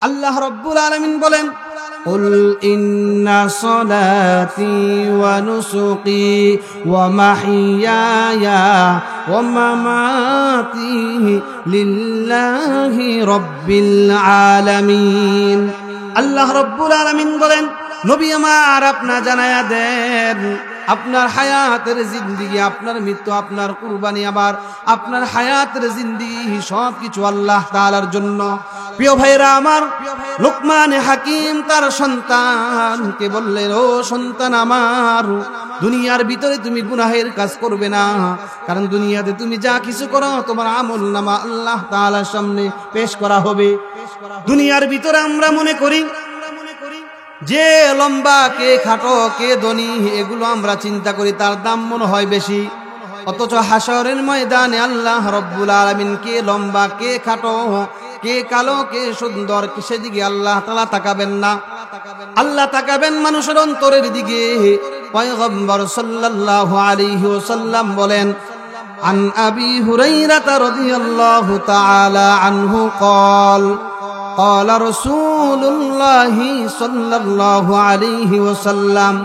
আল্লাহ রাব্বুল আলামিন বলেন, কুল ইন্না সলাতি ওয়া নুসুকি ওয়া মাহইয়ায়া ওয়া মামাতি লিল্লাহি রাব্বিল আলামিন। আল্লাহ রাব্বুল আলামিন বলেন, নবী আমার আপনার জানায়া দেন, আপনার হায়াতের জিন্দেগি, আপনার মৃত্যু, আপনার কুরবানি, আবার আপনার হায়াতের জিন্দেগি সবকিছু আল্লাহ তাআলার জন্য। প্রিয় ভাইরা আমার, লুকমান হাকিম তার সন্তানকে বললেন, ও সন্তান আমার, দুনিয়ার ভিতরে তুমি গুনাহের কাজ করবে না, কারণ দুনিয়াতে তুমি যা কিছু করো তোমার আমল নামা আল্লাহ তাআলার সামনে পেশ করা হবে। দুনিয়ার ভিতরে আমরা মনে করি যে লম্বা, কে খাটো, কে ধনী, এগুলো আমরা চিন্তা করি, তার দাম মনে হয় বেশি। অথচ হাসরের ময়দানে আল্লাহ রব্বুল আলামিন কে লম্বা, কে খাটো, কে কালো, কে সুন্দর, সেদিকে আল্লাহ তাআলা তাকাবেন না। আল্লাহ তাকাবেন মানুষের অন্তরের দিকে। পয়গম্বর সাল্লাল্লাহু আলাইহি ওয়াসাল্লাম বলেন, আন আবি হুরায়রা রাদিয়াল্লাহু তাআলা আনহু قال قال رسول الله صلى الله عليه وسلم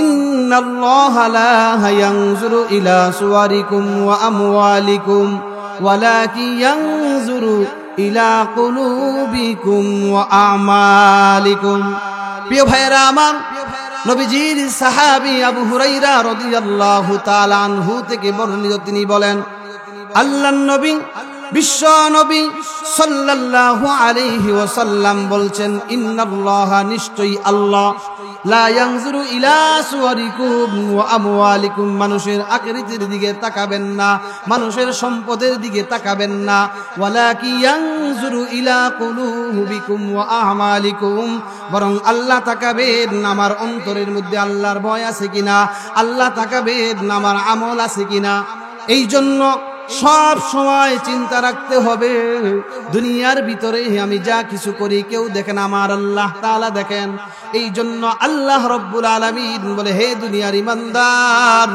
إن الله لا ينظر إلى صوركم وأموالكم ولكن ينظر إلى قلوبكم وأعمالكم। প্রিয় ভাইরা আমার, নবীজির সাহাবী আবু হুরায়রা রাদিয়াল্লাহু তাআলা আনহু থেকে বর্ণিত, তিনি বলেন, আল্লাহর নবী, বিশ্ব নবী সাল্লাল্লাহু আলাইহি ওয়াসাল্লাম বলছেন, ইন্নাল্লাহা, নিশ্চয়ই আল্লাহ, লা ইয়ানজুরু ইলা সুওয়ারিকুম ওয়া আমওয়ালিকুম, মানুষের আকৃতির দিকে তাকাবেন না, মানুষের সম্পদের দিকে তাকাবেন না, ওয়ালাকি ইয়ানজুরু ইলা কুলুবিকুম ওয়া আমালিকুম, বরং আল্লাহ তাকাবেন আমার অন্তরের মধ্যে আল্লাহর ভয় আছে কিনা, আল্লাহ তাকাবেন আমার আমল আছে কিনা। এই জন্য সব সময় চিন্তা রাখতে হবে, দুনিয়ার ভিতরে আমি যা কিছু করি কেউ দেখেন, আমার আল্লাহ তাআলা দেখেন। এই জন্য আল্লাহ রব্বুল আলামিন বলে, হে দুনিয়ার ইমানদার,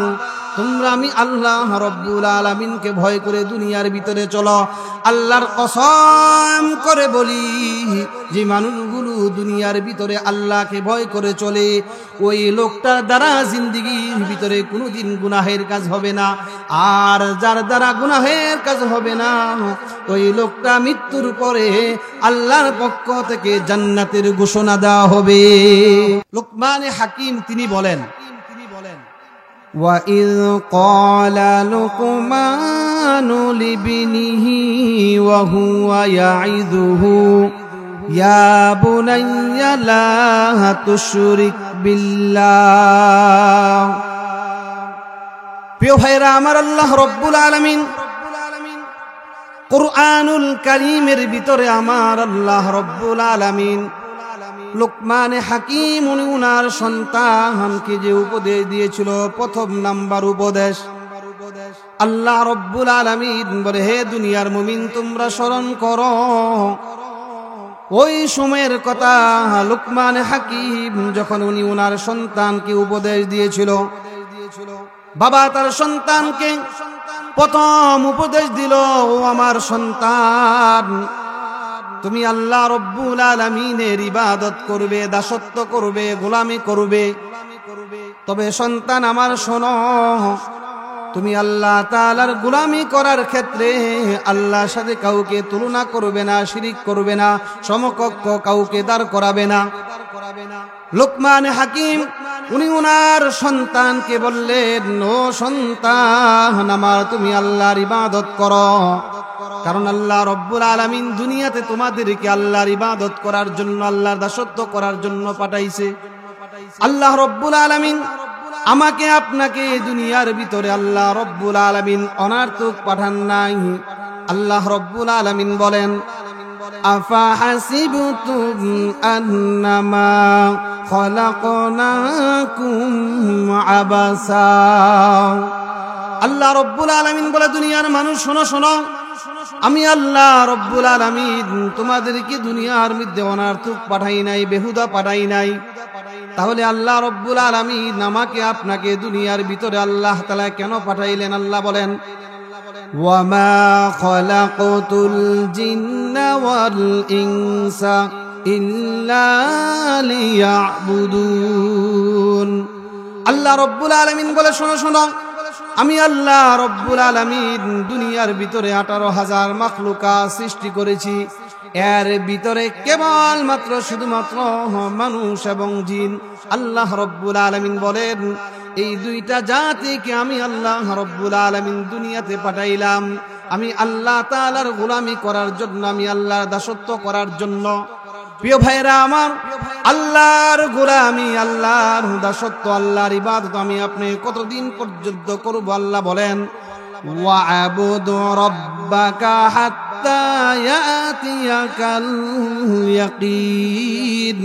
তোমরা আমি আল্লাহ রব্বুল আলামিনকে ভয় করে দুনিয়ার ভিতরে চলো। আল্লাহর কসম করে বলি, যে মানুষগুলো দুনিয়ার ভিতরে আল্লাহকে ভয় করে চলে, ওই লোকটার দ্বারা জিন্দেগির ভিতরে কোনোদিন গুনাহের কাজ হবে না। আর যার দ্বারা গুনাহের কাজ হবে না, ওই লোকটা মৃত্যুর পরে আল্লাহর পক্ষ থেকে জান্নাতের ঘোষণা দেওয়া হবে। লুকমান হাকিম তিনি বলেন, وَإِذْ قَالَ لُقْمَانُ لِابْنِهِ وَهُوَ يَعِظُهُ يَا بُنَيَّ لَا تُشْرِكْ بِاللَّهِ। প্রিয় ভাইরা আমার, আল্লাহ রব্বুল আলামিন কুরআনুল কারীমের ভিতরে আমার আল্লাহ রব্বুল আলামিন লুকমান হাকিম উনার সন্তানকে যে উপদেশ দিয়েছিল, প্রথম নাম্বার উপদেশ, আল্লাহ রব্বুল আলামিন বলে, হে দুনিয়ার মুমিন, তোমরা স্মরণ করো ওই সময়ের কথা, লুকমান হাকিম যখন উনি উনার সন্তানকে উপদেশ দিয়েছিল। বাবা তার সন্তানকে প্রথম উপদেশ দিল, ও আমার সন্তান, তুমি আল্লাহ রব্বুল আলামিনের ইবাদত করবে, দাসত্ব করবে, গোলামি করবে। তবে সন্তান আমার শোনো, তুমি আল্লাহ তাআলার গোলামি করার ক্ষেত্রে আল্লাহর সাথে কাউকে তুলনা করবে না, শিরিক করবে না, সমকক্ষ কাউকে দাঁড় করাবে না। লুকমান হাকিম উনি উনার সন্তানকে বললেন, ও সন্তান আমার, তুমি আল্লাহর ইবাদত করো, কারণ আল্লাহ রব্বুল আলামিন দুনিয়াতে তোমাদেরকে আল্লাহর ইবাদত করার জন্য, আল্লাহর দাসত্ব করার জন্য পাঠাইছে। আল্লাহ রব্বুল আলামিন আমাকে আপনাকে দুনিয়ার ভিতরে আল্লাহ রব্বুল আলামিন অনার্থক পাঠান নাই। আল্লাহ রব্বুল আলামিন বলেন, আফা হাসিবতুম আন্নামা খলাকনাকুম আবাসা। আল্লাহ রব্বুল আলামিন বলে, দুনিয়ার মানুষ শোনো শোনো, আমি আল্লাহ রব্বুল আলামিন তোমাদেরকে দুনিয়ার মধ্যে অনার্থক পাঠাই নাই, বেহুদা পাঠাই নাই। তাহলে আল্লাহ রব্বুল আলামিন আমাকে আপনাকে দুনিয়ার ভিতরে আল্লাহ তাআলা কেন পাঠাইলেন? আল্লাহ বলেন, ওয়ামা খলাকতুল জিন্না ওয়াল ইনসা ইল্লা লিয়াবুদুন। আল্লাহ রব্বুল আলামিন বলে, শোনো শোনো, আমি আল্লাহ রব্বুল আলামিন দুনিয়ার ভিতরে 18,000 মাখলুকাত সৃষ্টি করেছি। এর ভিতরে কেবল মাত্র শুধুমাত্র মানুষ এবং জিন। আল্লাহ রব্বুল আলামিন বলেন, এই দুইটা জাতিকে আমি আল্লাহ রব্বুল আলামিন দুনিয়াতে পাঠাইলাম আমি আল্লাহ তাআলার গোলামি করার জন্য, আমি আল্লাহর দাসত্ব করার জন্য। প্রিয় ভাইরা আমার, আল্লাহর গোলামি, আল্লাহর দাসত্ব, আল্লাহর ইবাদত আমি আপনি কতদিন পর্যন্ত করব? আল্লাহ বলেন, ওয়া'বুদ রাব্বাকা হাত্তা ইয়াতিয়াকাল ইয়াকিন।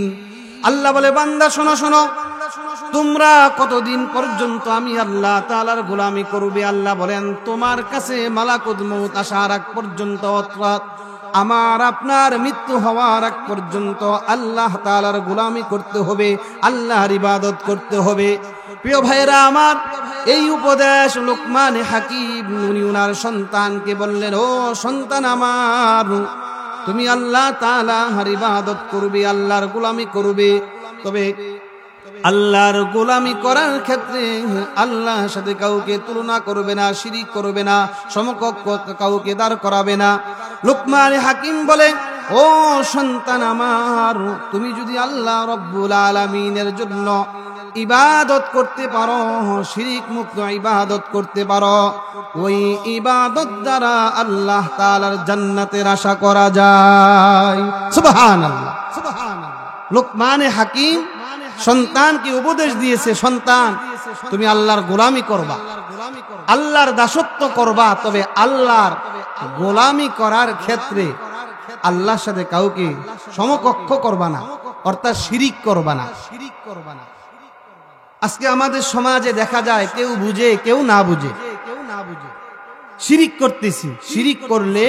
আল্লাহ বলে, বান্দা শোনো শোনো, তোমরা কতদিন পর্যন্ত আমি আল্লাহ তাআলার গোলামি করবে? আল্লাহ বলেন, তোমার কাছে মালাকুল মউত আসার আগ পর্যন্ত, অর্থাৎ আমার আপনার মৃত্যু হওয়ার আগ পর্যন্ত আল্লাহ তাআলার গোলামি করতে হবে, আল্লাহর ইবাদত করতে হবে। প্রিয় ভাইরা আমার, এই উপদেশ লুকমান হাকিম উনি ওনার সন্তানকে বললেন, ও সন্তান আমার, তুমি আল্লাহ তাআলার ইবাদত করবে, আল্লাহর গোলামি করবে, তবে আল্লাহর গোলামি করার ক্ষেত্রে আল্লাহর সাথে কাউকে তুলনা করবে না, শিরিক করবে না, সমকক্ষ কাউকে দাঁড় করাবে না। লুকমান হাকিম বলে, ও সন্তান আমার, তুমি যদি আল্লাহ রব্বুল আলামিনের জন্য ইবাদত করতে পারো, শিরিক মুক্ত ইবাদত করতে পারো, ওই ইবাদত দ্বারা আল্লাহ তাআলার জান্নাতের আশা করা যায়। সুবহানাল্লাহ, সুবহানাল্লাহ। লুকমান হাকিম সন্তানকে উপদেশ দিয়েছে, সন্তান তুমি আল্লাহর গোলামি করবা, আল্লাহর দাসত্ব করবা, তবে আল্লাহর গোলামি করার ক্ষেত্রে আল্লাহর সাথে কাউকে সমকক্ষ করবা না, অর্থাৎ শিরিক করবা না। আজকে আমাদের সমাজে দেখা যায় কেউ বুঝে কেউ না বুঝে শিরিক করতেছি। শিরিক করলে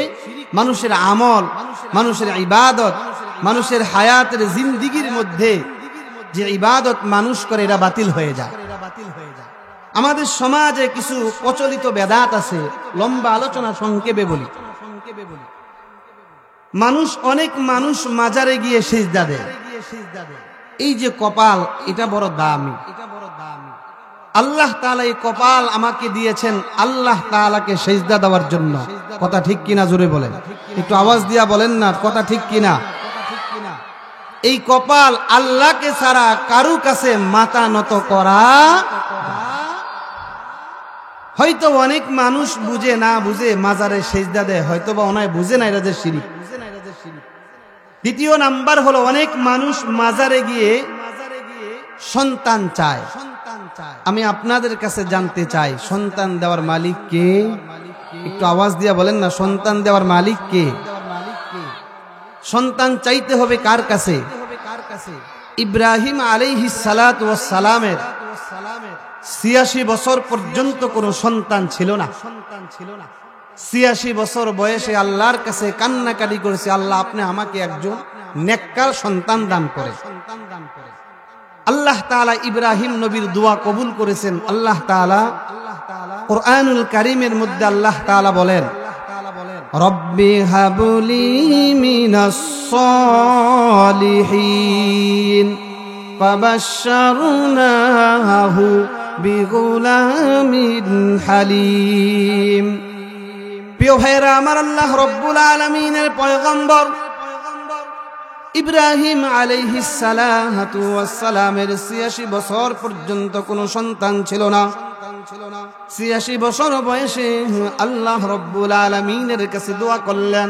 মানুষের আমল, মানুষের ইবাদত, মানুষের হায়াতের জিন্দিগির মধ্যে যে ইবাদত মানুষ করে এটা বাতিল হয়ে যায়। আমাদের সমাজে কিছু প্রচলিত বেদাত আছে, লম্বা আলোচনা সংক্ষেপে বলি। অনেক মানুষ মাজারে গিয়ে সিজদা দেয়। এই যে কপাল, এটা বড় দামি। আল্লাহ তাআলা এই কপাল আমাকে দিয়েছেন আল্লাহ তাআলাকে সিজদা দেওয়ার জন্য। কথা ঠিক কিনা জোরে বলেন, একটু আওয়াজ দিয়া বলেন না, কথা ঠিক কিনা? এই কপাল আল্লাহকে ছাড়া কারু কাছে মাথা নত করা। হয়তো অনেক মানুষ বুঝে না বুঝে মাজারে সিজদা দেয়, হয়তো বা ওনায় বুঝে না এটা যে শিরিক। দ্বিতীয় নাম্বার হলো, অনেক মানুষ মাজারে গিয়ে সন্তান চায়। আমি আপনাদের কাছে জানতে চাই, সন্তান দেওয়ার মালিক কে? একটু আওয়াজ দিয়া বলেন না, সন্তান দেওয়ার মালিক কে? সন্তান চাইতে হবে কার কাছে? ইব্রাহিম আলাইহিস সালাতু ওয়াস সালামের ৮৬ বছর পর্যন্ত কোনো সন্তান ছিল না। ৮৬ বছর বয়সে আল্লাহর কাছে কান্নাকাটি করেছে, আল্লাহ আপনি আমাকে একজন নেককার সন্তান দান করে। আল্লাহ তাআলা ইব্রাহিম নবীর দোয়া কবুল করেছেন। আল্লাহ তাআলা কুরআনুল কারীমের মধ্যে আল্লাহ তাআলা বলেন, রব্বি হাবলি মিনাস সালিহিন ফাবাশশারনাহু বিগুলামিন হালিম। প্রিয় ভাইরা আমার, আল্লাহ রব্বুল আলামিনের পয়গম্বর ইব্রাহিম আলাইহিস সালাতু ওয়াস সালামের ৮৬ বছর পর্যন্ত কোনো সন্তান ছিল না। ৮৬ বছর বয়সে আল্লাহ রব্বুল আলামিনের কাছে দোয়া করলেন,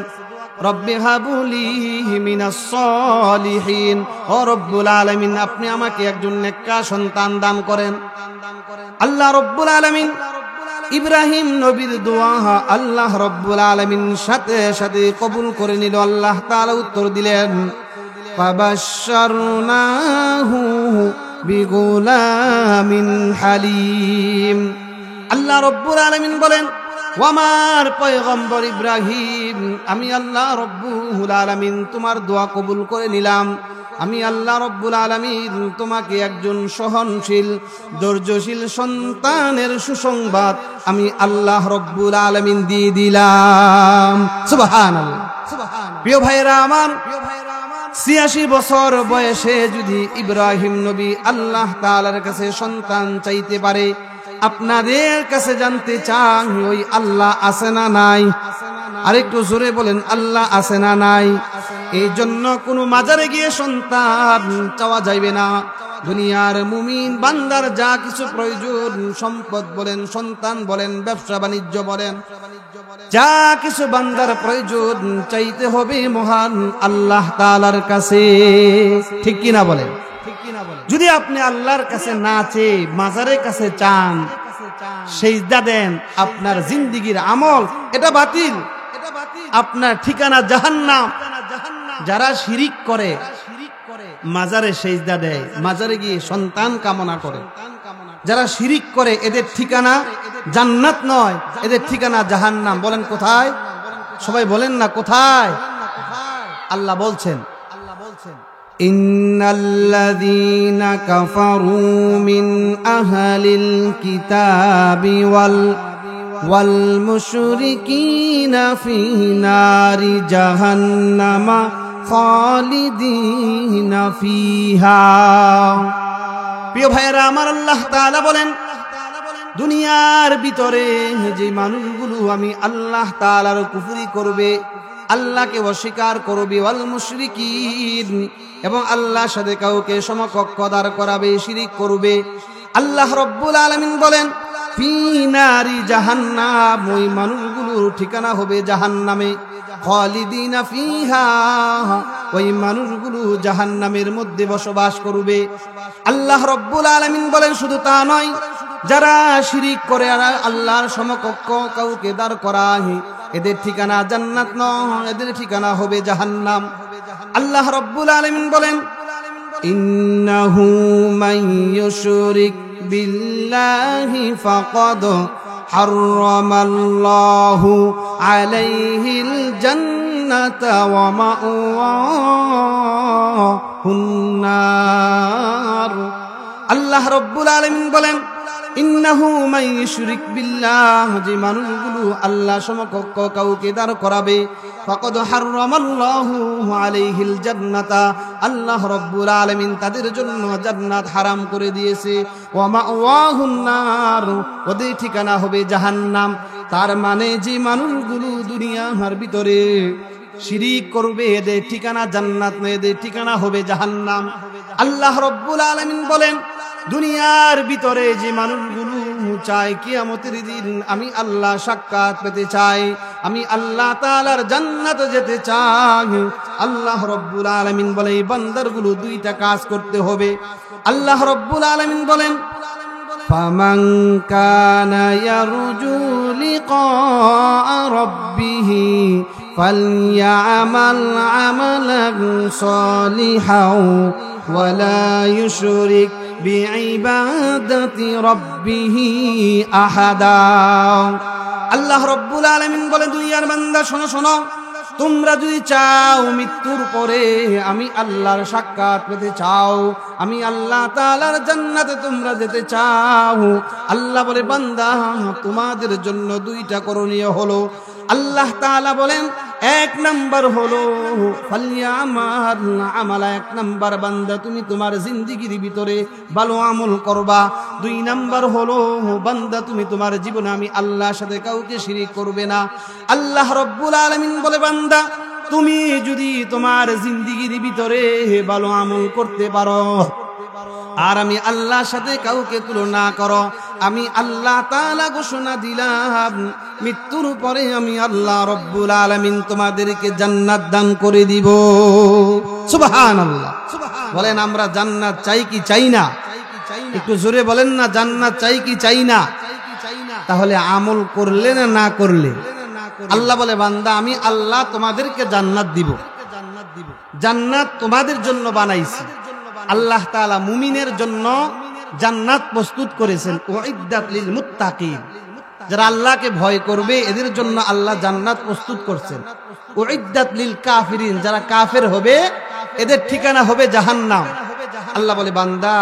রব্বি হাবলি মিনাস সালিহিন, ও রব্বুল আলামিন আপনি আমাকে একজন নেককার সন্তান দান করেন। আল্লাহ রব্বুল আলামিন ইব্রাহিম নবীর দোয়া আল্লাহ রব্বুল আলামিন সাথে সাথে কবুল করে নিল। আল্লাহ তাআলা উত্তর দিলেন, ফাবাশশারনাহু বিগুলামিন হালিম। আল্লাহ রব্বুল আলামিন বলেন, ও আমার পয়গম্বর ইব্রাহিম, আমি আল্লাহ রব্বুল আলামিন তোমার দোয়া কবুল করে নিলাম। আমি আল্লাহ রব্বুল আলামিন তোমাকে একজন সহনশীল ধৈর্যশীল সন্তানের সুসংবাদ আমি আল্লাহ রব্বুল আলামিন দিয়ে দিলাম। সুবহানাল্লাহ। প্রিয় ভাইরা আমার, ৮৬ বছর বয়সে যদি ইব্রাহিম নবী আল্লাহ তাআলার কাছে সন্তান চাইতে পারে, আপনাদের কাছে জানতে চাই ওই আল্লাহ আছে না নাই? আরেকটু জোরে বলেন, আল্লাহ আছে না নাই? এই জন্য কোনো মাজারে গিয়ে সন্তান চাওয়া যাইবে না। দুনিয়ার মুমিন বান্দার যা কিছু প্রয়োজন, সম্পদ বলেন, সন্তান বলেন, ব্যবসা বাণিজ্য বলেন, যা কিছু বান্দার প্রয়োজন চাইতে হবে মহান আল্লাহ তাআলার কাছে। ঠিক কিনা বলেন? যদি আপনি আল্লাহর কাছে না চেয়ে মাজারের কাছে চান, সেজদা দেন, আপনার জিন্দেগীর আমল এটা বাতিল, আপনার ঠিকানা জাহান্নাম। যারা শিরিক করে, মাজারে সেজদা দেয়, মাজারে গিয়ে সন্তান কামনা করে, যারা শিরিক করে এদের ঠিকানা জান্নাত নয়, এদের ঠিকানা জাহান্নাম। বলেন কোথায়? সবাই বলেন না কোথায়? আল্লাহ বলছেন, ইন্নাল্লাযীনা কাফারু মিন আহলিল কিতাবি ওয়াল মুশরিকিনা ফি নারি জাহান্নামা খালিদিনা ফিহা। প্রিয় ভাইরা আমার, আল্লাহ তাআলা বলেন, দুনিয়ার ভিতরে যে মানুষগুলো আমি আল্লাহ তাআলার কুফরি করবে, আল্লাহকে অস্বীকার করবে, ওয়াল মুশরিকিন, এবং আল্লাহর সাথে কাউকে সমকক্ষ দাঁড় করাবে, শিরিক করবে, আল্লাহ রব্বুল আলামিন বলেন ফি নারি জাহান্নাম, ওই মানুষগুলোর ঠিকানা হবে জাহান্নামে, খালিদিনা ফিহা, ওই মানুষগুলো জাহান্নামের মধ্যে বসবাস করবে। আল্লাহ রব্বুল আলামিন বলেন শুধু তা নয়, যারা শিরিক করে আর আল্লাহর সমকক্ষ কাউকে দাঁড় করায়, এদের ঠিকানা জান্নাত নয়, এদের ঠিকানা হবে জাহান্নাম। আল্লাহ রব্বুল আলামিন বলেন, ইন্নাহু মান ইউশরিক বিল্লাহি ফাকাদ হারামাল্লাহু আলাইহিল জান্নাতা ওয়া মাওয়াহুন নার। আল্লাহ রব্বুল আলামিন বলেন, ইন্নাহু মান ইউশরিক বিল্লাহ, যে মানুষগুলো আল্লাহ সমকক্ষ কাউকে দাঁড় করাবে, ফাকাদ হারামাল্লাহু আলাইহিল জান্নাতা, আল্লাহ রব্বুল আলামিন তাদের জন্য জান্নাত হারাম করে দিয়েছে, ওয়া মাওয়াহুন নার, ওদের ঠিকানা হবে জাহান্নাম। তার মানে যে মানুষগুলো দুনিয়ার ভিতরে শিরিক করবে, এদের ঠিকানা জান্নাত নয়, এদের ঠিকানা হবে জাহান্নাম। আল্লাহ রব্বুল আলামিন বলেন, দুনিয়ার ভিতরে যে মানুষগুলো চায় কিয়ামতের দিন আমি আল্লাহ সাক্ষাৎ পেতে চাই, আমি আল্লাহ তাআলার জান্নাতে যেতে চাই, আল্লাহ রব্বুল আলামিন বলে এই বান্দারগুলো দুইটা কাজ করতে হবে। আল্লাহ রব্বুল আলামিন বলেন, ফামান কানা ইয়ারজু লিকা রাব্বিহি ফালইয়ামাল আমালান সালিহাও ওয়ালা ইউশরিক বিইবাদাতি রাব্বিহি আহাদা। আল্লাহ রব্বুল আলামিন বলেন, দুনিয়ার বান্দা শোনো শোনো, তোমরা যদি চাও মৃত্যুর পরে আমি আল্লাহর সাক্ষাৎ পেতে চাও, আমি আল্লাহ তাআলার জান্নাতে তোমরা যেতে চাও, আল্লাহ বলে বান্দা তোমাদের জন্য দুইটা করণীয় হলো। আল্লাহ তাআলা বলেন, এক নাম্বার হলো ফালিয়ামাল আমালা, এক নাম্বার বান্দা তুমি তোমার জিন্দেগির ভিতরে ভালো আমল করবা। দুই নাম্বার হলো বান্দা তুমি তোমার জীবনে আমি আল্লাহর সাথে কাউকে শিরিক করবে না। আল্লাহ রব্বুল আলামিন বলে, বান্দা তুমি যদি তোমার জিন্দেগির ভিতরে ভালো আমল করতে পারো আর আমি আল্লাহর সাথে কাউকে তুলনা করো, আমি আল্লাহ তাআলা ঘোষণা দিলাম মৃত্যুর পরে আমি আল্লাহ রব্বুল আলামিন তোমাদেরকে জান্নাত দান করে দিব। সুবহানাল্লাহ। বলেন আমরা জান্নাত চাই কি চাই না? একটু জোরে বলেন না, জান্নাত চাই কি চাই না? তাহলে আমল করলে না না করলে? আল্লাহ বলে, বান্দা আমি আল্লাহ তোমাদেরকে জান্নাত দিব, জান্নাত তোমাদের জন্য বানাইছি। আল্লাহ তাআলা মুমিনের জন্য জান্নাত প্রস্তুত করেছেন, উইদ্দাত লিল মুত্তাকিন, যারা আল্লাহকে ভয় করবে এদের জন্য আল্লাহ জান্নাত প্রস্তুত করছেন। উইদ্দাত লিল কাফিরিন, যারা কাফের হবে এদের ঠিকানা হবে জাহান্নাম। আল্লাহ বলে, বান্দা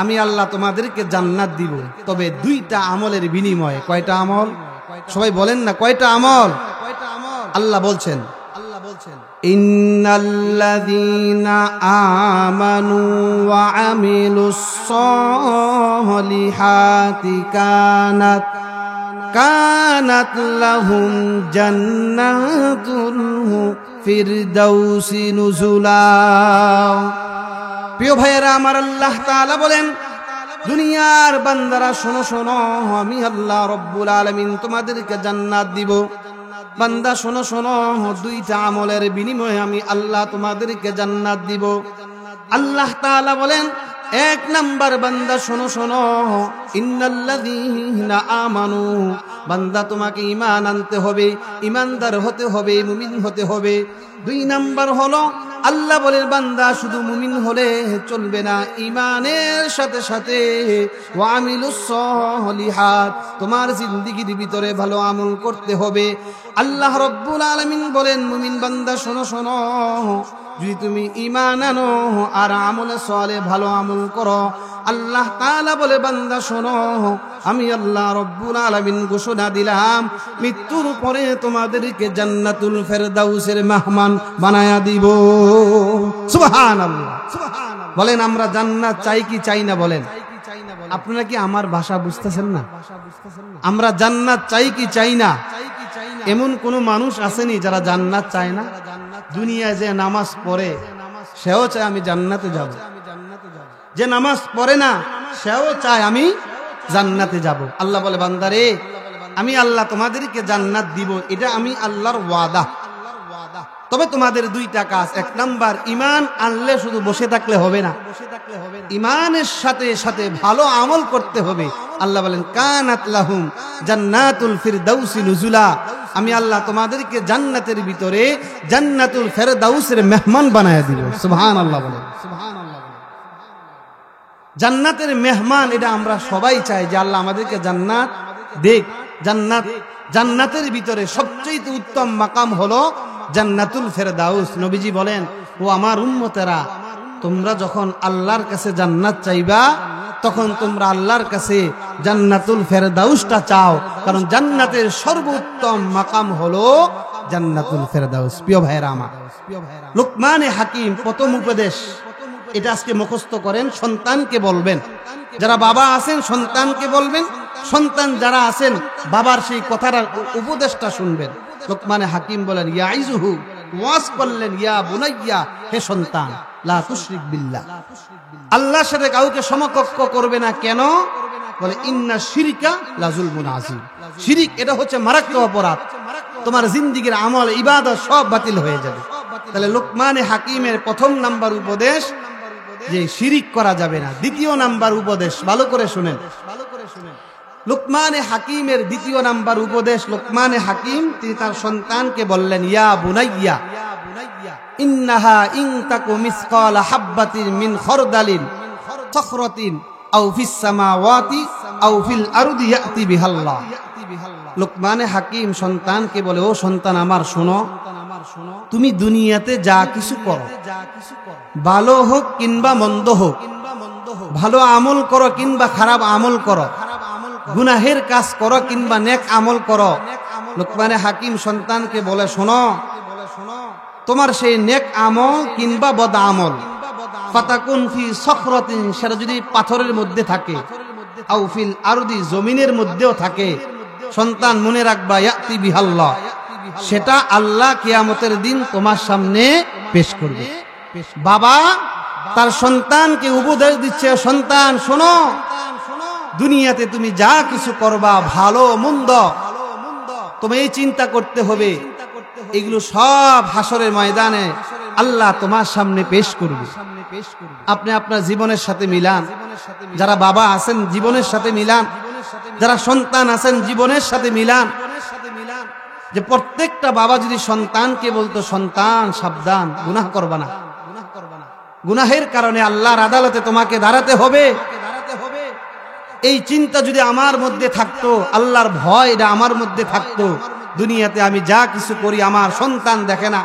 আমি আল্লাহ তোমাদেরকে জান্নাত দিব, তবে দুইটা আমলের বিনিময়ে। কয়টা আমল? সবাই বলেন না, কয়টা আমল? আল্লাহ বলছেন, ইন্নাল্লাযীনা আমানু ওয়া আমিলুস সালিহাতি কানাত লাহুম জান্নাতুল ফিরদাউসি নুজুলা। প্রিয় ভাইয়েরা আমার, আল্লাহ তাআলা বলেন, দুনিয়ার বান্দারা শোনো শোনো, আমি আল্লাহ রব্বুল আলামিন তোমাদেরকে জান্নাত দিব। বান্দা শোনো শোনো, দুইটা আমলের বিনিময়ে আমি আল্লাহ তোমাদেরকে জান্নাত দিব। আল্লাহ তাআলা বলেন, এক নাম্বার বান্দা শোনো শোনো, ইন্নাল্লাযীনা আমানু, বান্দা তোমাকে ঈমান আনতে হবে, ঈমানদার হতে হবে, মুমিন হতে হবে। দুই নাম্বার হলো, আল্লাহ বলেন বান্দা শুধু মুমিন হলে চলবে না, ঈমানের সাথে সাথে ওয়া আমিলুস সালিহাত, তোমার জিন্দেগির ভিতরে ভালো আমল করতে হবে। আল্লাহ রব্বুল আলামিন বলেন, মুমিন বান্দা শোনো শোনো, যদি তুমি ঈমান আনো আর আমলে সালেহ ভালো আমল করো, আল্লাহ তাআলা বলে বান্দা শোনো, আমি আল্লাহ রব্বুল আলামিন ঘোষণা দিলাম, মৃত্যুর পরে তোমাদেরকে জান্নাতুল ফেরদাউসের মেহমান বানায়া দিব। সুবহানাল্লাহ। বলেন, আমরা জান্নাত চাই কি চাই না? বলেন, আপনারা কি আমার ভাষা বুঝতেছেন না? আমরা জান্নাত চাই কি চাই না? এমন কোন মানুষ আসেনি যারা জান্নাত চায় না? দুনিয়ায় যে নামাজ পড়ে সেও চায় আমি জান্নাতে যাব, যে নামাজ পড়ে না সেও চায় আমি জান্নাতে যাব। আল্লাহ বলে, বান্দারে আমি আল্লাহ তোমাদেরকে জান্নাত দিব, এটা আমি আল্লাহর ওয়াদা। তবে তোমাদের দুইটা কাজ, এক নাম্বার, ঈমান আনলে শুধু বসে থাকলে হবে না, ঈমানের সাথে সাথে ভালো আমল করতে হবে। আল্লাহ বলেন, কানাত লাহুম জান্নাতুল ফিরদাউসি নুজুলা, আমি আল্লাহ তোমাদেরকে জান্নাতের ভিতরে জান্নাতুল ফেরদাউসের মেহমান বানায়া দিব। সুবহানাল্লাহ বলেন, সুবহানাল্লাহ। জান্নাতের মেহমান, এটা আমরা সবাই চাই যে আল্লাহ আমাদেরকে জান্নাত দেখ। জান্নাতের ভিতরে সবচেয়ে উত্তম মাকাম হলো জান্নাতুল ফেরদাউস। নবীজি বলেন, ও আমার উম্মতেরা, তোমরা যখন আল্লাহর কাছে জান্নাত চাইবা তখন তোমরা আল্লাহর কাছে জান্নাতুল ফেরদাউসটা চাও, কারণ জান্নাতের সর্বোত্তম মাকাম হলো জান্নাতুল ফেরদাউস। প্রিয় ভাইরা আমার, লুকমানে হাকিম প্রথম উপদেশ, এটা আজকে মুখস্থ করেন, সন্তানকে বলবেন। যারা বাবা আছেন সন্তানকে বলবেন, সন্তান যারা আছেন বাবার সেই কথার উপদেশটা শুনবেন। লুকমানে হাকিম বলেন, ইয়াইজুহু, ওয়াজ করলেন, ইয়া বুনাইয়া, হে সন্তান, লা তুশরিক বিল্লাহ, আল্লাহর সাথে কাউকে সমকক্ষ করবে না। কেন? বলে, ইন্না শিরকা লা যুলমুন আযীম, শিরিক এটা হচ্ছে মারাত্মক অপরাধ, তোমার জিন্দেগীর আমল ইবাদত সব বাতিল হয়ে যাবে। তাহলে লুকমানে হাকিমের প্রথম নাম্বার উপদেশ যে শিরিক করা যাবে না। দ্বিতীয় নাম্বার উপদেশ, ভালো করে শুনেন, লুকমানে হাকিমের দ্বিতীয় নাম্বার উপদেশ, লুকমানে হাকিম তিনি তার সন্তানকে বললেন, ইয়া বুনাইয়া ইন্নাহা ইন তাকু মিসকালা হাববাতিন মিন খরদালিন সখরাতিন আও ফিস সামাওয়াতি আও ফিল আরদি ইয়াতি বিহাল্লাহ। লুকমানে হাকিম সন্তানকে বলে, ও সন্তান আমার, শোনো, তুমি দুনিয়াতে যা কিছু করো, ভালো হোক কিংবা মন্দ হোক, ভালো আমল করো কিংবা খারাপ আমল করো, গুনাহের কাজ করো কিংবা নেক আমল করো, লুকমানে হাকিম সন্তানকে বলে, শোনো, তোমার সেই নেক আমল কিংবা বদ আমল, ফাতাকুন ফি সখরাতিন, সেটা যদি পাথরের মধ্যে থাকে, আও ফিল আরদি, জমিনের মধ্যেও থাকে, সন্তান মনে রাখবা, ইয়াতি বিহাল্লাহ, সেটা আল্লাহ কিয়ামতের দিন তোমার সামনে পেশ করবে। বাবা তার সন্তানকে উপদেশ দিচ্ছে, সন্তান শোনো, দুনিয়াতে তুমি যা কিছু করবা, ভালো মন্দ, তুমি এই চিন্তা করতে হবে, এগুলো সব হাসরের ময়দানে আল্লাহ তোমার সামনে পেশ করবে। আপনি আপনার জীবনের সাথে মিলান, যারা বাবা আছেন জীবনের সাথে মিলান, যারা সন্তান আছেন জীবনের সাথে মিলান, যে প্রত্যেকটা বাবা যদি সন্তানকে বলতো, সন্তান সাবধান, গুনাহ করবা না, গুনাহের কারণে আল্লাহর আদালতে তোমাকে দাঁড়াতে হবে, এই চিন্তা যদি আমার মধ্যে থাকতো, আল্লাহর ভয় এটা আমার মধ্যে থাকতো, দুনিয়াতে আমি যা কিছু করি আমার সন্তান দেখে না,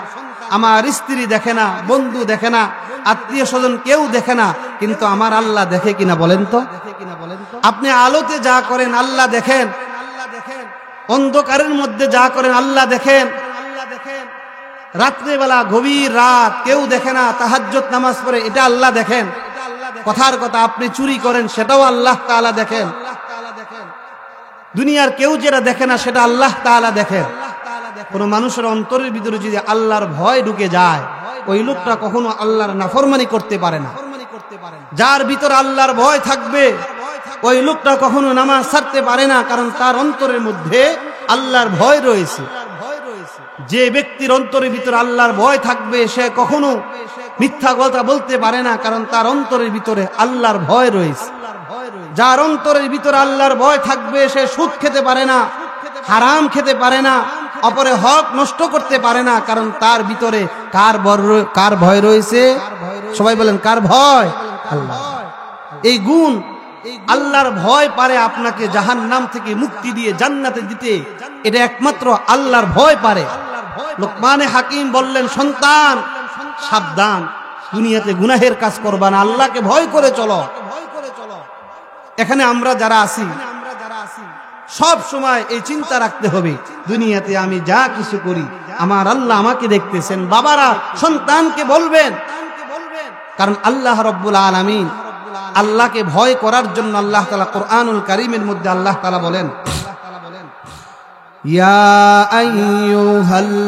আমার স্ত্রী দেখে না, বন্ধু দেখে না, আত্মীয় স্বজন কেউ দেখে না, কিন্তু আমার আল্লাহ দেখে কিনা বলেন তো? আপনি আলোতে যা করেন আল্লাহ দেখেন, অন্ধকারের মধ্যে যা করেন আল্লাহ দেখেন। রাত্রেবেলা গভীর রাত কেউ দেখে না, তাহাজ্জুদ নামাজ পড়ে, এটা আল্লাহ দেখেন। কথার কথা আপনি চুরি করেন, সেটাও আল্লাহ তাআলা দেখেন। দুনিয়ার কেউ যেটা দেখে না সেটা আল্লাহ তাআলা দেখেন। কোন মানুষের অন্তরের ভিতরে যদি আল্লাহর ভয় ঢুকে যায়, ওই লোকটা কখনো আল্লাহর নাফরমানি করতে পারে না। যার ভিতরে আল্লাহর ভয় থাকবে ওই লোকটা কখনো নামাজ ছাড়তে পারে না, কারণ তার অন্তরের মধ্যে আল্লাহর ভয় রয়েছে। যে ব্যক্তির অন্তরের ভিতরে আল্লাহর ভয় থাকবে সে কখনো মিথ্যা কথা বলতে পারে না, কারণ তার অন্তরের ভিতরে আল্লাহর ভয় রয়েছে। যার অন্তরের ভিতরে আল্লাহর ভয় থাকবে সে সুদ খেতে পারে না, হারাম খেতে পারে না, অপরে হক নষ্ট করতে পারে না, কারণ তার ভিতরে কার ভয় রয়েছে? সবাই বলেন কার ভয়? আল্লাহ। এই গুণ আল্লাহর ভয় পারে আপনাকে জাহান্নাম থেকে মুক্তি দিয়ে জান্নাতে দিতে, এটা একমাত্র আল্লাহর ভয় পারে। লোকমানে হাকিম বললেন, সন্তান সাবধান, দুনিয়াতে গুনাহের কাজ করবা না, আল্লাহকে ভয় করে চলো। এখানে আমরা যারা আছি সব সময় এই চিন্তা রাখতে হবে, দুনিয়াতে আমি যা কিছু করি আমার আল্লাহ আমাকে দেখতেছেন। বাবারা সন্তানকে বলবেন, কারণ আল্লাহ রাব্বুল আলামিন আল্লাহকে ভয় করার জন্য আল্লাহ তাআলা কোরআনুল কারীমের মধ্যে আল্লাহ তাআলা বলেন, ইয়া আইয়ুহাল্লাযীনা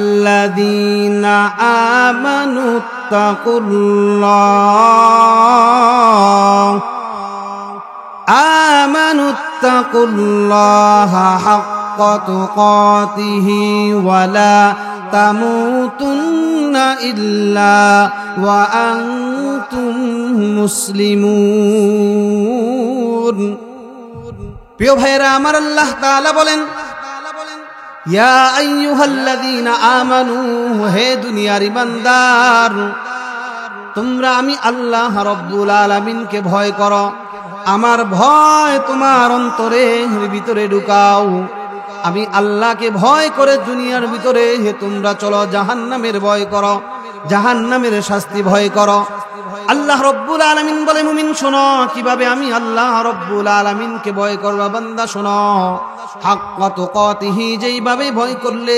আমানুত্তাকুল্লাহা হাক্কা তুকাতিহি ওয়া লা তামুতুন্না ইল্লা ওয়া আনতুম মুসলিমুন। প্রিয় ভাইরা আমার, আল্লাহ তাআলা বলেন, ইয়া আইয়ুহাল্লাযীনা আমানু, হে দুনিয়ার ঈমানদার, তোমরা আমি আল্লাহ রাব্বুল আলামিনকে ভয় করো। আমার ভয় তোমার অন্তরের ভিতরে ঢুকাও। আমি আল্লাহকে ভয় করে দুনিয়ার ভিতরে হে তোমরা চলো, জাহান্নামের ভয় করো, জাহান্নামের শাস্তি ভয় করো। আল্লাহ রাব্বুল আলামিন বলে, মুমিন শোনো কিভাবে আমি আল্লাহ রাব্বুল আলামিনকে ভয় করবা। বান্দা শোনো, হাক্কা তুকাতিহি, যেইভাবে ভয় করলে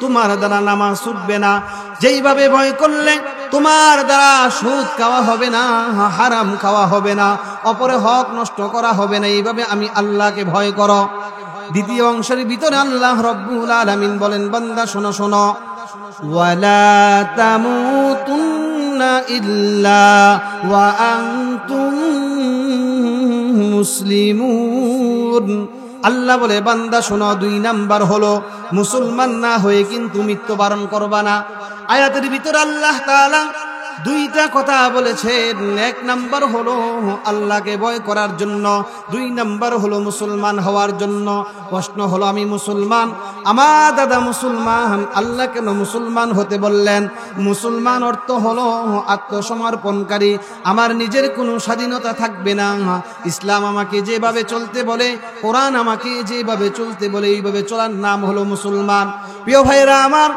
তোমার দ্বারা নামাজ ছুটবে না, যেইভাবে ভয় করলে তোমার দ্বারা সুদ খাওয়া হবে না, হারাম খাওয়া হবে না, অপরে হক নষ্ট করা হবে না, এইভাবে আমি আল্লাহকে ভয় করো। দ্বিতীয় অংশের ভিতরে আল্লাহ রাব্বুল আলামিন বলেন, বান্দা শোনো শোনো, ওয়ালা তামুতুন্না ইল্লা ওয়া আনতুম মুসলিমুন। আল্লাহ বলে, বান্দা শোনো, 2 নাম্বার হলো মুসলমান না হয়ে কিন্তু মৃত্যুবরণ করবা না। আয়াতের ভিতরে আল্লাহ তাআলা 2টা কথা বলেছেন। 1 নাম্বার হলো আল্লাহকে ভয় করার জন্য, 2 নাম্বার হলো মুসলমান হওয়ার জন্য। প্রশ্ন হলো, আমি মুসলমান, আমার দাদা মুসলমান, আল্লাহ কেন মুসলমান হতে বললেন? মুসলমান অর্থ হলো আত্মসমর্পণকারী। আমার নিজের কোনো স্বাধীনতা থাকবে না। ইসলাম আমাকে যেভাবে চলতে বলে, কোরআন আমাকে যেভাবে চলতে বলে, এইভাবে চলার নাম হলো মুসলমান। প্রিয় ভাইরা আমার,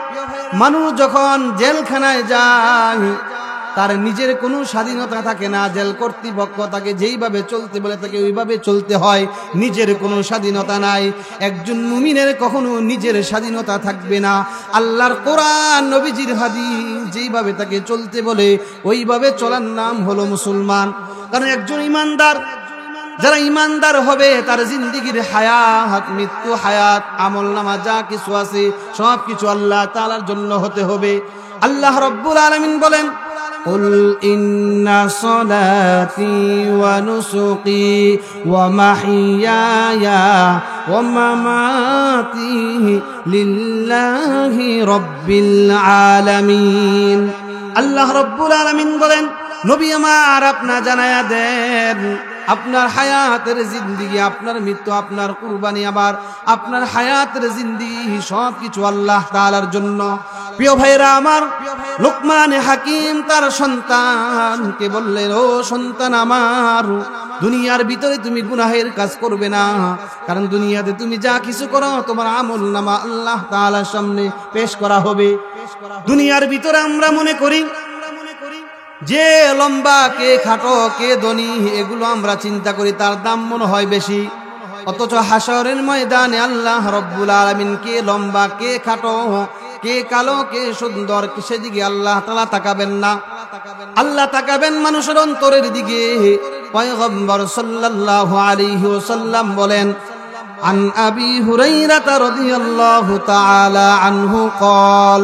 মানুষ যখন জেলখানায় যায় তার নিজের কোনো স্বাধীনতা থাকে না। জেল কর্তৃপক্ষ তাকে যেইভাবে চলতে বলে তাকে ওইভাবে চলতে হয়, নিজের কোনো স্বাধীনতা নাই। একজন মুমিনের কখনো নিজের স্বাধীনতা থাকবে না। আল্লাহর কোরআন, নবীজির হাদিস যেইভাবে তাকে চলতে বলে ওইভাবে চলার নাম হলো মুসলমান। কারণ একজন ইমানদার, যারা ইমানদার হবে তার জিন্দেগির হায়াত, মৃত্যু, হায়াত, আমলনামা যা কিছু আছে সব কিছু আল্লাহ তাআলার জন্য হতে হবে। আল্লাহ রাব্বুল আলামিন বলেন, কুল ইন্না সলাতি ওয়া নুসুকি ওয়া মাহইয়ায়া ওয়া মামাতি লিল্লাহি রাব্বিল আলামিন। আল্লাহ রাব্বুল আলামিন বলেন, নবী আমার আপনার জানায়া দেন, আপনার হায়াতের জিন্দেগি, আপনার মৃত্যু, আপনার কুরবানি, আবার আপনার হায়াতের জিন্দেগি সব কিছু আল্লাহ তাআলার জন্য। প্রিয় ভাইরা আমার, লোকমান হাকিম তার সন্তানকে বললেন, ও সন্তান আমার, দুনিয়ার ভিতরে তুমি গুনাহের কাজ করবে না, কারণ দুনিয়াতে তুমি যা কিছু করো তোমার আমল নামা আল্লাহ তাআলার সামনে পেশ করা হবে। দুনিয়ার ভিতরে আমরা মনে করি যে লম্বা কে খাটো কে ধনী, এগুলো আমরা চিন্তা করি, তার দাম মনে হয় বেশি। অথচ হাসরের ময়দানে আল্লাহ রব্বুল আলামিন কে লম্বা কে খাটো কে কালো কে সুন্দর সেদিকে আল্লাহ তাআলা তাকাবেন না। আল্লাহ তাকাবেন মানুষের অন্তরের দিকে। পয়গম্বর সাল্লাল্লাহু আলাইহি ওয়াসাল্লাম বলেন, আন আবি হুরায়রা রাদিয়াল্লাহু তাআলা আনহু قال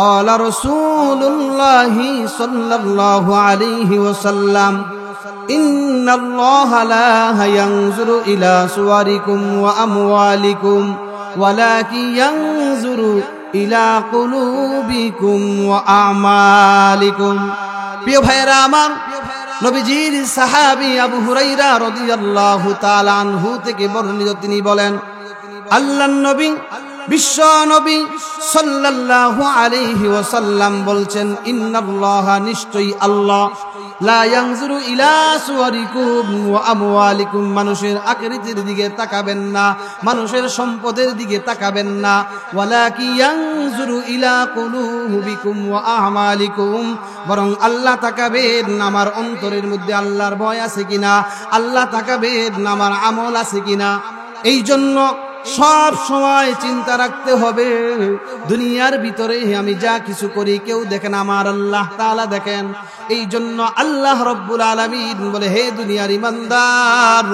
قال رسول الله صلى الله عليه وسلم إن الله لا ينظر إلى صوركم وأموالكم ولكن ينظر إلى قلوبكم وأعمالكم। প্রিয় ভাইরা আমার, নবীজির সাহাবী আবু হুরায়রা রাদিয়াল্লাহু তাআলা আনহু থেকে বর্ণিত, তিনি বলেন, আল্লাহর নবী বিশ্ব নবী সাল্লাল্লাহু আলাইহি ওয়াসাল্লাম বলছেন, ইন্নাল্লাহা নিশ্চয়ই আল্লাহ লা ইয়ানজুরু ইলা সুওয়ারিকুম ওয়া আমওয়ালিকুম, মানুষের আকৃতির দিকে তাকাবেন না, মানুষের সম্পদের দিকে তাকাবেন না, ওয়ালাকি ইয়ানজুরু ইলা কুলুবিকুম ওয়া আমালিকুম, বরং আল্লাহ তাকাবেন আমার অন্তরের মধ্যে আল্লাহর ভয় আছে কিনা, আল্লাহ তাকাবেন আমার আমল আছে কিনা। এই জন্য সব সময় চিন্তা রাখতে হবে, দুনিয়ার ভিতরে আমি যা কিছু করি কেউ দেখেন, আমার আল্লাহ তাআলা দেখেন। এই জন্য আল্লাহ রব্বুল আলামিন বলে, হে দুনিয়ার ইমানদার,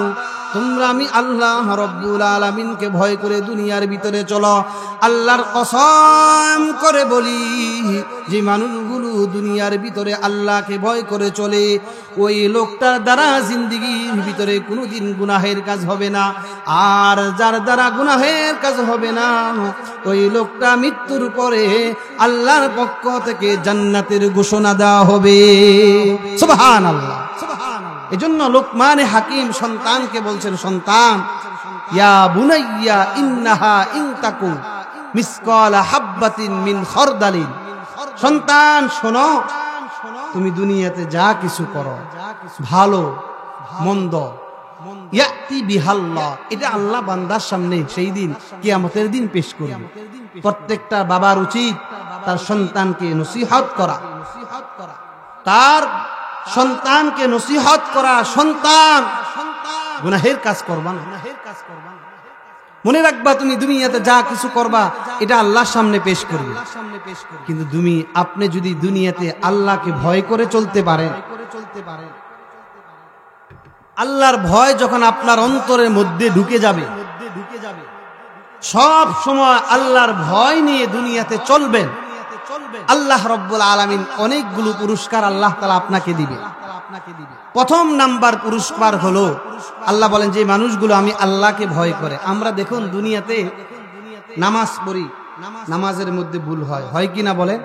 তোমরা আমি আল্লাহ রব্বুল আলামিনকে ভয় করে দুনিয়ার ভিতরে চলো। আল্লাহর কসম করে বলি, যে মানুষগুলো দুনিয়ার ভিতরে আল্লাহকে ভয় করে চলে, ওই লোকটার দ্বারা জিন্দেগির ভিতরে কোনোদিন গুনাহের কাজ হবে না। আর যার দ্বারা গুনাহের কাজ হবে না, ওই লোকটা মৃত্যুর পরে আল্লাহর পক্ষ থেকে জান্নাতের ঘোষণা দেওয়া হবে। সুবহানাল্লাহ। এজন্য লোকমানে হাকিম সন্তানকে বলছেন, সন্তান, ইয়া বুনাইয়া ইন্নাহা ইন তাকু মিসকালা হাববাতিন মিন খারদালিন, সন্তান শোনো, তুমি দুনিয়াতে যা কিছু করো ভালো মন্দ, ইয়াতি বিহাল্লাহ, এটা আল্লাহ বান্দার সামনে সেই দিন কিয়ামতের দিন পেশ করবে। প্রত্যেকটা বাবার উচিত তার সন্তানকে নসিহত করা, তার সন্তানকে নসিহত করা, সন্তান গুনাহের কাজ করবা না। মনে রাখবা, তুমি দুনিয়াতে যা কিছু করবা এটা আল্লাহর সামনে পেশ করবে। কিন্তু আপনি যদি দুনিয়াতে আল্লাহকে ভয় করে চলতে পারেন, আল্লাহর ভয় যখন আপনার অন্তরের মধ্যে ঢুকে যাবে, সব সময় আল্লাহর ভয় নিয়ে দুনিয়াতে চলবেন, আল্লাহ রব্বুল আলামিন অনেকগুলো পুরস্কার আল্লাহ তাআলা আপনাকে দিবে। প্রথম নাম্বার পুরস্কার হলো, আল্লাহ বলেন যে মানুষগুলো আমি আল্লাহকে ভয় করে। আমরা দেখুন দুনিয়াতে নামাজ পড়ি, নামাজের মধ্যে ভুল হয়, হয় কি না বলেন?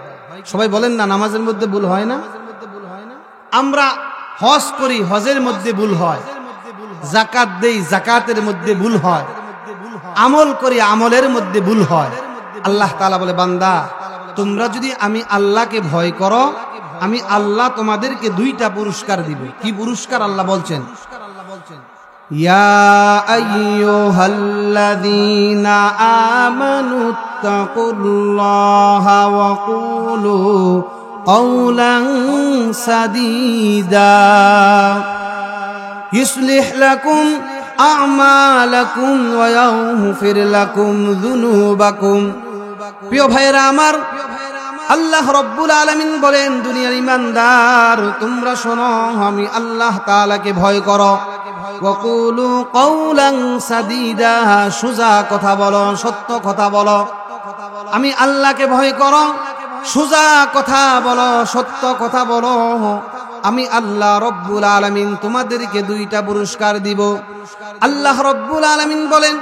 সবাই বলেন না, নামাজের মধ্যে ভুল হয় না? আমরা হজ করি, হজের মধ্যে ভুল হয়, যাকাত দেই, যাকাতের মধ্যে ভুল হয়, আমল করি, আমলের মধ্যে ভুল হয়। আল্লাহ তাআলা বলে, বান্দা তোমরা যদি আমি আল্লাহকে ভয় করো, আমি আল্লাহ তোমাদেরকে দুইটা পুরস্কার দিব। কি পুরস্কার? আল্লাহ বলছেন, ইয়া আইয়ুহাল্লাযীনা আমানুত্তাকুল্লাহা ওয়া কুলু কাওলান সাদীদা ইউসলিহ লাকুম আ'মালাকুম ওয়া ইয়াগফির লাকুম যুনুবাকুম। প্রিয় ভাইরা আমার, আল্লাহ রব্বুল আলামিন বলেন, দুনিয়ার ইমানদার তোমরা শোনো, আমি আল্লাহ তাআলাকে ভয় করো। ওয়াকুলু কাওলান সাদীদা, সোজা কথা বলো, সত্য কথা বলো। আমি আল্লাহকে ভয় করো, সোজা কথা বলো, সত্য কথা বলো। আমি আল্লাহ রব্বুল আলামিন তোমাদেরকে দুইটা পুরস্কার দিব। আল্লাহ রব্বুল আলামিন বলেন,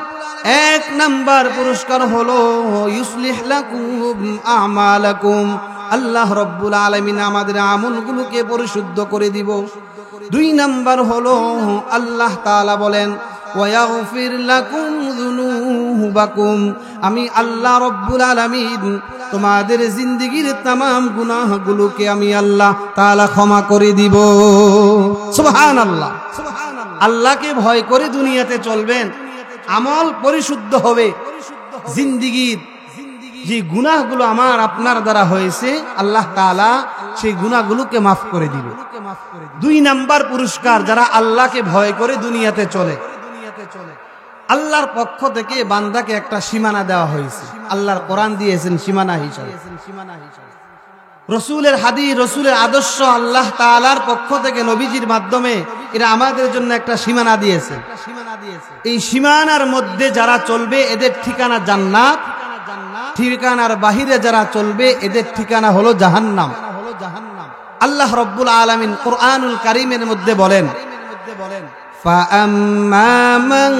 এক নাম্বার পুরস্কার হলো ইউসলিহ লাকুম আমালাকুম, আল্লাহ রব্বুল আলামিন আমাদের আমলগুলোকে পরিশুদ্ধ করে দিব। দুই নাম্বার হলো আল্লাহ তাআলা বলেন, ওয়া ইয়াগফির লাকুম যুনুবাকুম, আমি আল্লাহ রব্বুল আলামিন তোমাদের জিন্দেগীর तमाम গুনাহগুলোকে আমি আল্লাহ তাআলা ক্ষমা করে দিব। সুবহানাল্লাহ। আল্লাহকে ভয় করে দুনিয়াতে চলবেন, আমল পরিশুদ্ধ হবে, জিন্দিগির যে গুনাহগুলো আমার আপনার দ্বারা হয়েছে আল্লাহ তাআলা সেই গুনাহগুলোকে মাফ করে দিবে। 2 নাম্বার পুরস্কার, যারা আল্লাহকে ভয় করে দুনিয়াতে চলে, আল্লাহর পক্ষ থেকে বান্দাকে একটা সীমানা দেওয়া হয়েছে। আল্লাহর কোরআন দিয়েছেন সীমানা হিসাবে, রসুলের হাদিস, রসুলের আদর্শ আল্লাহ তাআলার পক্ষ থেকে নবীজির মাধ্যমে এরা আমাদের জন্য একটা সীমানা দিয়েছে। এই সীমানার মধ্যে যারা চলবে এদের ঠিকানা জান্নাত, ঠিকানার বাহিরে যারা চলবে এদের ঠিকানা হলো জাহান্নাম। আল্লাহ রব্বুল আলামিন কোরআনুল কারীমের মধ্যে বলেন, فَأَمَّا مَنْ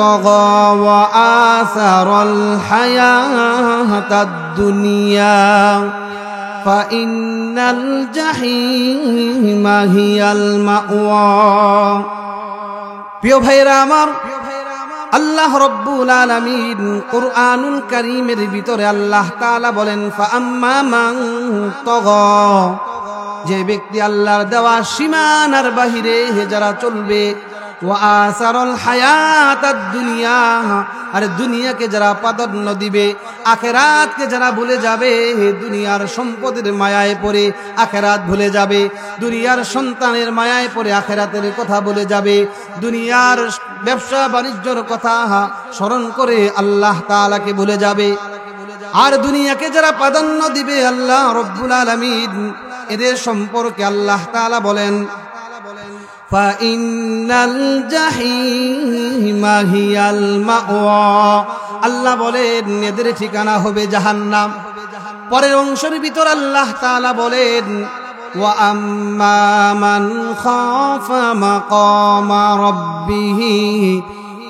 طَغَى وَآثَرَ الْحَيَاةَ الدُّنْيَا فَإِنَّ الْجَحِيمَ هِيَ الْمَأْوَى। প্রিয় ভাইরা আমার, আল্লাহ রব্বুল আলামিন কোরআনুল কারীমের ভিতরে আল্লাহ তাআলা বলেন, ফাআম্মা মান তাগা, যে ব্যক্তি আল্লাহর দেওয়া সীমানার বাহিরে যারা চলবে, ওয়া আসারুল হায়াতাদ দুনিয়া, আর দুনিয়াকে যারা প্রাধান্য দিবে, আখিরাতকে যারা ভুলে যাবে, দুনিয়ার সম্পদের মায়ায় পড়ে আখিরাত ভুলে যাবে, দুনিয়ার সন্তানের মায়ায় পড়ে আখিরাতের কথা ভুলে যাবে, দুনিয়ার ব্যবসা বাণিজ্যর কথা স্মরণ করে আল্লাহ তাআলাকে ভুলে যাবে, আর দুনিয়াকে যারা প্রাধান্য দিবে আল্লাহ রব্বুল আলামিন এদের সম্পর্কে আল্লাহ তাআলা বলেন, ফাইন্নাল জাহিমা হিয়াল মাওয়া, আল্লাহ বলেন এদের ঠিকানা হবে জাহান্নাম। পরের অংশের ভিতর আল্লাহ তাআলা বলেন, ওয়া আম্মা মান খাফা মাকামা রাব্বিহি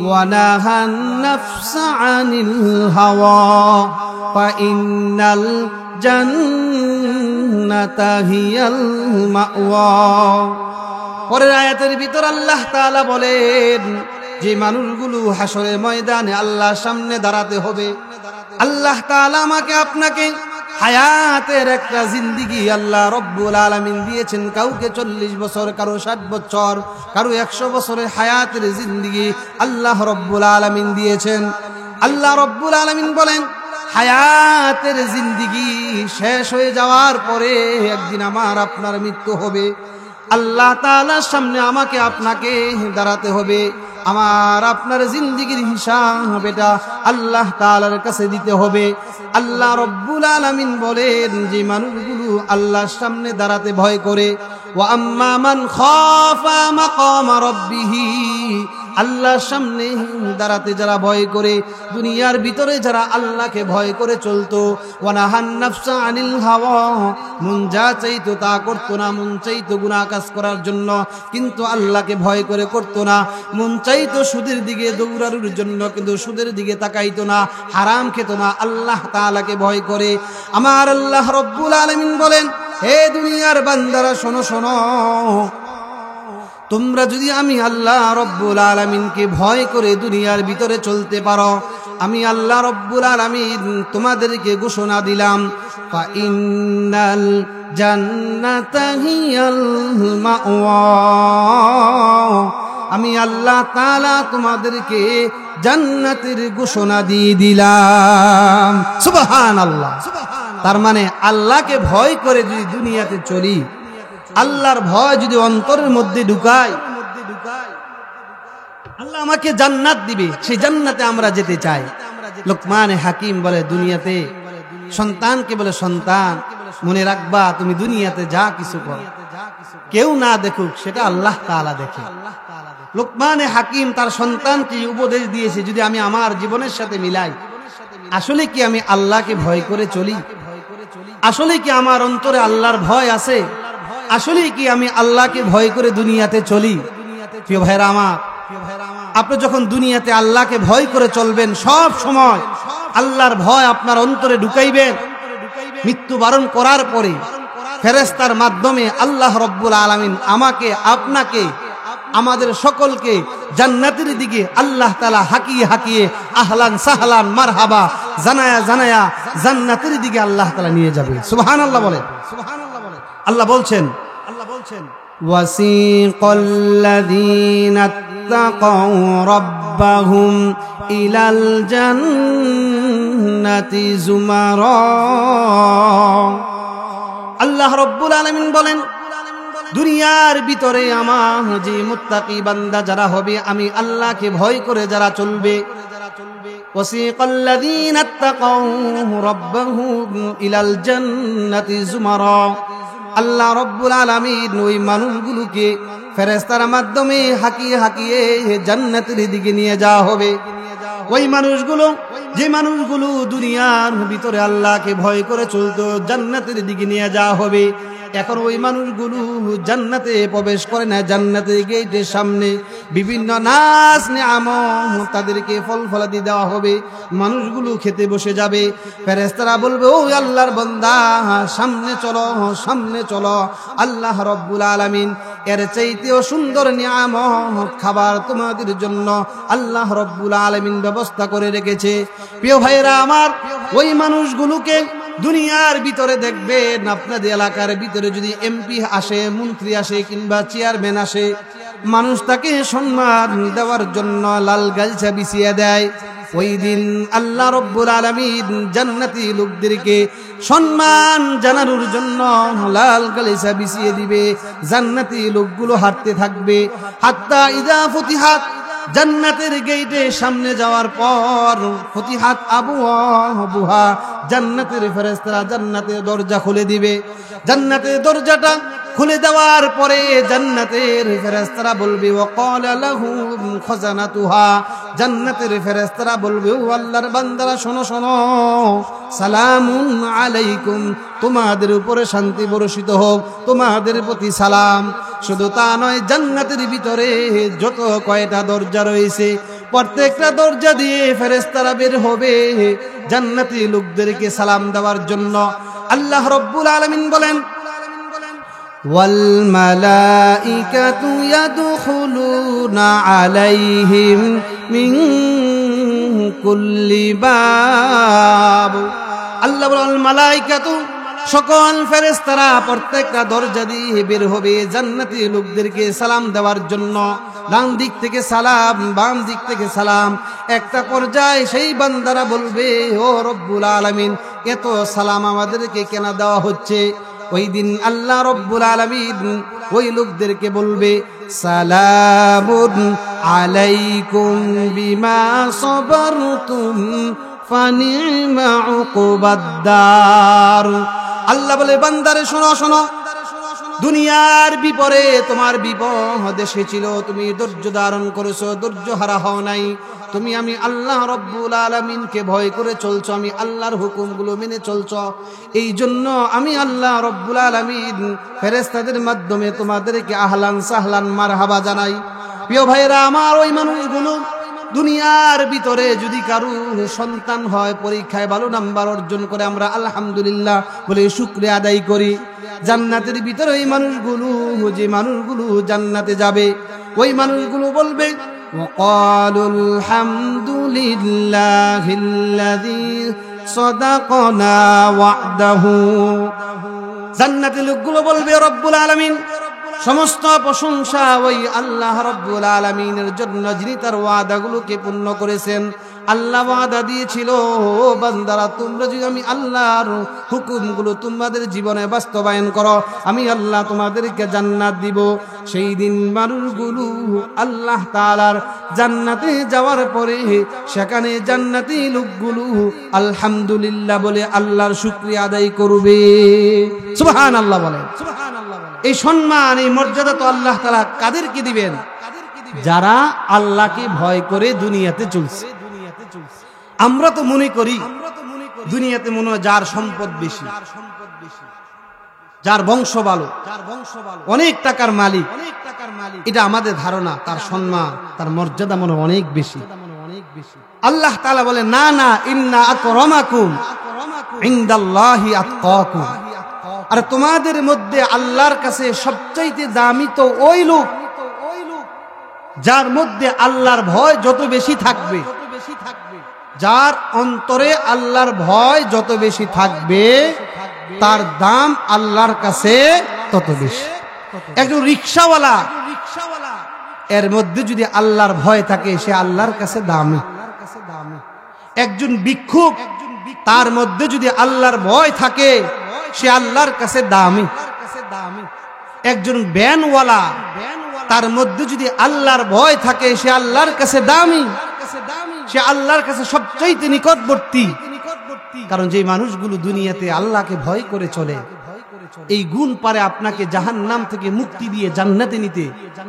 ওয়া নাহান নাফসা আনিল হাওয়া ফাইন্নাল জান্নাতা হিয়াল মাওয়া। পরের আয়াতের ভিতর আল্লাহ তাআলা বলেন, যে মানুষগুলো হাসরের ময়দানে আল্লাহর সামনে দাঁড়াতে হবে, আল্লাহ তাআলা আমাকে আপনাকে হায়াতের একটা জিন্দেগি আল্লাহ রব্বুল আলামিন দিয়েছেন। কাউকে 40 বছর, কারো 60 বছর, কারো 100 বছরের হায়াতের জিন্দেগি আল্লাহ রব্বুল আলামিন দিয়েছেন। আল্লাহ রব্বুল আলামিন বলেন, হায়াতের জিন্দেগি শেষ হয়ে যাওয়ার পরে একদিন আমার আপনার মৃত্যু হবে, আল্লাহ তাআলার সামনে আমাকে আপনাকে দাঁড়াতে হবে, আমার আপনার জিন্দেগির হিসাব এটা আল্লাহ তাআলার কাছে দিতে হবে। আল্লাহ রব্বুল আলামিন বলেন, যে মানুষগুলো আল্লাহর সামনে দাঁড়াতে ভয় করে, ওয়া আম্মা মান খাফা মাকামা রাব্বিহি, আল্লাহর সামনে দাঁড়াতে যারা ভয় করে, দুনিয়ার ভিতরে যারা আল্লাহকে ভয় করে চলতো, ওয়া নাহান নাফসা আনিল হাওয়া, মন যা চাইতো তা করতো না, মন চাইতো গুনাহ কাজ করার জন্য কিন্তু আল্লাহকে ভয় করে করতো না, মন চাইতো সুদের দিকে দৌড়ানোর জন্য কিন্তু সুদের দিকে তাকাইতো না, হারাম খেতো না, আল্লাহ তাআলাকে ভয় করে। আমার আল্লাহ রব্বুল আলামিন বলেন, হে দুনিয়ার বান্দারা শোনো শোনো, তোমরা যদি আমি আল্লাহ রব্বুল আলামিনকে ভয় করে দুনিয়ার ভিতরে চলতে পারো, আমি আল্লাহ রব্বুল আলামিন তোমাদেরকে ঘোষণা দিলাম, ফাইন্নাল জান্নাতা হিয়াল মাওয়া, আমি আল্লাহ তাআলা তোমাদেরকে জান্নাতের ঘোষণা দিয়ে দিলাম। সুবহানাল্লাহ। তার মানে আল্লাহকে ভয় করে যদি দুনিয়াতে চলি, আল্লাহর ভয় যদি অন্তরের মধ্যে ঢুকায়, আল্লাহ আমাকে জান্নাত দিবে, সেই জান্নাতে আমরা যেতে চাই। লোকমান হাকিম বলে, দুনিয়াতে সন্তানকে বলে, সন্তান মনে রাখবা তুমি দুনিয়াতে যা কিছু করো কেউ না দেখুক, সেটা আল্লাহ তাআলা দেখে। লোকমান হাকিম তার সন্তানকে উপদেশ দিয়েছে, যদি আমি আমার জীবনের সাথে মিলাই, আসলে কি আমি আল্লাহকে ভয় করে চলি? আসলে কি আমার অন্তরে আল্লাহর ভয় আছে? আসলে কি আমি আল্লাহকে ভয় করে দুনিয়াতে চলি? প্রিয় ভাইরা আমার, আপনি যখন দুনিয়াতে আল্লাহকে ভয় করে চলবেন, সব সময় আল্লাহর ভয় আপনার অন্তরে ঢুকাইবেন, মৃত্যুবরণ করার পরে ফেরেশতার মাধ্যমে আল্লাহ রব্বুল আলামিন আমাকে আপনাকে আমাদের সকলকে জান্নাতের দিকে আল্লাহ তাআলা হাকিয়ে হাকিয়ে আহলান সাহলান মারহাবা জানায়া জানায়া জান্নাতের দিকে আল্লাহ তাআলা নিয়ে যাবে। সুবহানাল্লাহ বলেন। আল্লাহ বলছেন وسيق الذين اتقوا ربهم إلى الجنة زمرا আল্লাহ রব্বুল আলামিন বলেন, দুনিয়ার ভিতরে আমার যে মুত্তাকি বান্দা যারা হবে, আমি আল্লাহকে ভয় করে যারা চলবে, ওয়াসিকাল্লাযীনা আত্তাকাউ রাব্বাহুম ইলাল জান্নাতি জুমারা, আল্লাহ রব্বুল আলামিন ওই মানুষগুলোকে ফেরেশতার মাধ্যমে হাকিয়ে হাকিয়ে জান্নাতের দিকে নিয়ে যাওয়া হবে। ওই মানুষগুলো, যে মানুষগুলো দুনিয়ার ভিতরে আল্লাহকে ভয় করে চলতো, জান্নাতের দিকে নিয়ে যাওয়া হবে। এখন ওই মানুষগুলো জান্নাতে প্রবেশ করে না, জান্নাতের গেটের সামনে বিভিন্ন নাজ নিয়ামত তাদেরকে ফল ফলাদি দেওয়া হবে, মানুষগুলো খেতে বসে যাবে। ফেরেশতারা বলবে, ও আল্লাহর বান্দা, সামনে চলো, সামনে চলো, আল্লাহ রব্বুল আলামিন এর চাইতেও সুন্দর নিয়ামত খাবার তোমাদের জন্য আল্লাহ রব্বুল আলামিন ব্যবস্থা করে রেখেছে। প্রিয় ভাইরা আমার, ওই মানুষগুলোকে দুনিয়ার ভিতরে দেখবেন, আপনাদের এলাকার ভিতরে যদি এমপি আসে, মন্ত্রী আসে কিংবা চেয়ারম্যান আসে, মানুষ তাকে সম্মান দেওয়ার জন্য লাল গালিচা বিছিয়ে দেয়। ওই দিন আল্লাহ রব্বুল আলামিন জান্নাতি লোকদেরকে সম্মান জানানোর জন্য লাল গালিচা বিছিয়ে দিবে। জান্নাতি লোকগুলো হাঁটতে থাকবে, হাত্তা ইযা ফুতিহাত, জান্নাতের গেটে সামনে যাওয়ার পর ফতিহাত আবওয়াবুহা, জান্নাতের ফেরেশতারা জান্নাতের দরজা খুলে দিবে। জান্নাতের দরজাটা খুলে দেওয়ার পরে জান্নাতের ফেরেশতারা বলবে, ওয়াকালা লাহুম খাজানাতুহা, জান্নাতের ফেরেশতারা বলবে, ও আল্লাহর বান্দারা শোনো শোনো, সালামুন আলাইকুম, তোমাদের উপরে শান্তি বর্ষিত হোক, তোমাদের প্রতি সালাম। শুধু তা নয়, জান্নাতের ভিতরে যত কয়টা দরজা রয়েছে, প্রত্যেকটা দরজা দিয়ে ফেরেশতারা বের হবে জান্নাতি লোকদেরকে সালাম দেওয়ার জন্য। আল্লাহ রব্বুল আলামিন বলেন, ওয়াল মালাইকাতু ইয়াদখুলুনা আলাইহিম মিন কুল্লি বাব, আল্লাহ বলেন মালাইকাতু, সকল ফেরেশতারা প্রত্যেকটা দরজা দিয়ে বের হবে জান্নাতি লোকদেরকে সালাম দেওয়ার জন্য। ডান দিক থেকে সালাম, বাম দিক থেকে সালাম। একটা পর্যায়ে সেই বান্দারা বলবে, ও রব্বুল আলামিন, এত সালাম আমাদেরকে কেন দেওয়া হচ্ছে? ওই দিন আল্লাহ রব্বুল আলামিন ওই লোকদেরকে বলবে, সালামুন আলাইকুম বিমা সাবারতুম ফানিমা উকুবাদ্দার। আল্লাহ বলে, বান্দারে শোনো শোনো, দুনিয়ার বিপরে তোমার বিপদ এসেছিল, তুমি ধৈর্য ধারণ করেছো, ধৈর্য হারা হও নাই। তুমি আমি আল্লাহ রব্বুল আলামিনকে ভয় করে চলছো, আমি আল্লাহর হুকুমগুলো মেনে চলছো। এই জন্য আমি আল্লাহ রব্বুল আলামিন ফেরেশতাদের মাধ্যমে তোমাদেরকে আহলান সাহলান মারহাবা জানাই। প্রিয় ভাইরা আমার, ওই মানুষগুলো দুনিয়ার ভিতরে যদি কারো সন্তান হয়, পরীক্ষায় ভালো নাম্বার অর্জন করে, আমরা আলহামদুলিল্লাহ বলে শুকরিয়া আদায় করি। জান্নাতের ভিতরে ওই মানুষগুলো, যে মানুষগুলো জান্নাতে যাবে, ওই মানুষগুলো বলবে, ওয়াকালুল হামদুলিল্লাহিল্লাযী সাদাকানা ওয়া'দাহু, জান্নাতের লোকগুলো বলবে, রব্বুল আলামিন, সমস্ত প্রশংসা ওই আল্লাহ রব্বুল আলামিনের জন্য, যিনি তার ওয়াদাগুলোকে পূর্ণ করেছেন। আল্লাহ ওয়াদা দিয়েছিল, ও বান্দারা, তোমরা যদি আমি আল্লাহর হুকুমগুলো তোমাদের জীবনে বাস্তবায়ন করো, আমি আল্লাহ তোমাদেরকে জান্নাত দিব। সেই দিন মানুষগুলো আল্লাহ তাআলার জান্নাতে যাওয়ার পরে সেখানে জান্নাতি লোকগুলো আলহামদুলিল্লাহ বলে আল্লাহর শুকরিয়া আদায় করবে। সুবহানাল্লাহ বলেন। এই সম্মান, এই মর্যাদা তো আল্লাহ তাআলা কাদেরকে দিবেন? যারা আল্লাহকে ভয় করে দুনিয়াতে চলছে। আমরা তো মনে করি দুনিয়াতে মনে হয় যার সম্পদ বেশি, যার বংশ ভালো, অনেক টাকার মালিক, এটা আমাদের ধারণা, তার সম্মান, তার মর্যাদা মনে অনেক বেশি। আল্লাহ তাআলা বলে, না না, ইন্না আকরামাকুম ইনদাল্লাহি আতকাকুম, আর তোমাদের মধ্যে আল্লাহর কাছে সবচাইতে দামি তো ওই লোক যার মধ্যে আল্লাহর ভয় যত বেশি থাকবে, যার অন্তরে আল্লাহর ভয় যত বেশি থাকবে, তার দাম আল্লাহর কাছে তত বেশি। একজন রিকশাওয়ালা, এর মধ্যে যদি আল্লাহর ভয় থাকে সে আল্লাহর কাছে দামি। একজন ভিক্ষুক, তার মধ্যে যদি আল্লাহর ভয় থাকে সে আল্লাহর কাছে দামি। একজন ব্যানওয়ালা, তার মধ্যে যদি আল্লাহর ভয় থাকে সে আল্লাহর কাছে দামি, সে আল্লাহর কাছে সবচাইতে নিকটবর্তী। কারণ যে মানুষগুলো দুনিয়াতে আল্লাহকে ভয় করে চলে, এই গুণ পারে আপনাকে জাহান্নাম থেকে মুক্তি দিয়ে জান্নাতে নিতে।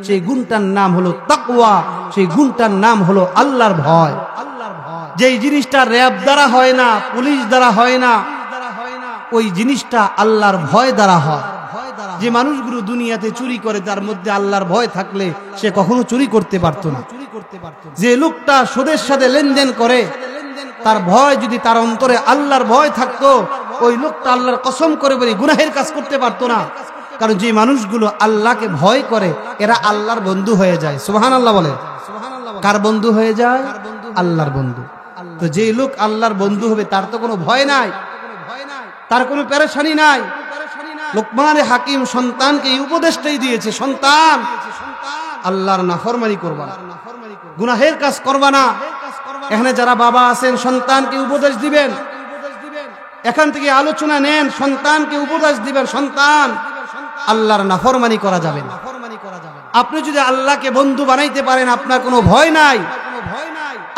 সেই গুণটার নাম হলো তাকওয়া, সেই গুণটার নাম হলো আল্লাহর ভয়। যেই জিনিসটা র্যাব দ্বারা হয় না, পুলিশ দ্বারা হয় না, ওই জিনিসটা আল্লাহর ভয় দ্বারা হয়। যে মানুষগুলো দুনিয়াতে চুরি করে তার মধ্যে আল্লাহর ভয় থাকলে সে কখনো চুরি করতে পারতো না। যে লোকটা সুদের সাথে লেনদেন করে তার ভয় যদি তার অন্তরে আল্লাহর ভয় থাকতো, ওই লোকটা আল্লাহর কসম করে বলি গুনাহের কাজ করতে পারতো না। কারণ যে মানুষগুলো আল্লাহকে ভয় করে এরা আল্লাহর বন্ধু হয়ে যায়। সুবহানাল্লাহ বলে। কার বন্ধু হয়ে যায়? আল্লাহর বন্ধু। তো যে লোক আল্লাহর বন্ধু হবে তার তো কোনো ভয় নাই, তার কোনো পেরেশানি নাই। লোকমান হাকিম সন্তানকে এই উপদেশটাই দিয়েছে, সন্তান আল্লাহর নাফরমানি করবা না, গুনাহের কাজ করবা না। এখানে যারা বাবা আছেন সন্তানকে উপদেশ দিবেন, এখান থেকে আলোচনা নেন, সন্তানকে উপদেশ দিবেন, সন্তান আল্লাহর নাফরমানি করা যাবে না। আপনি যদি আল্লাহকে বন্ধু বানাইতে পারেন আপনার কোনো ভয় নাই।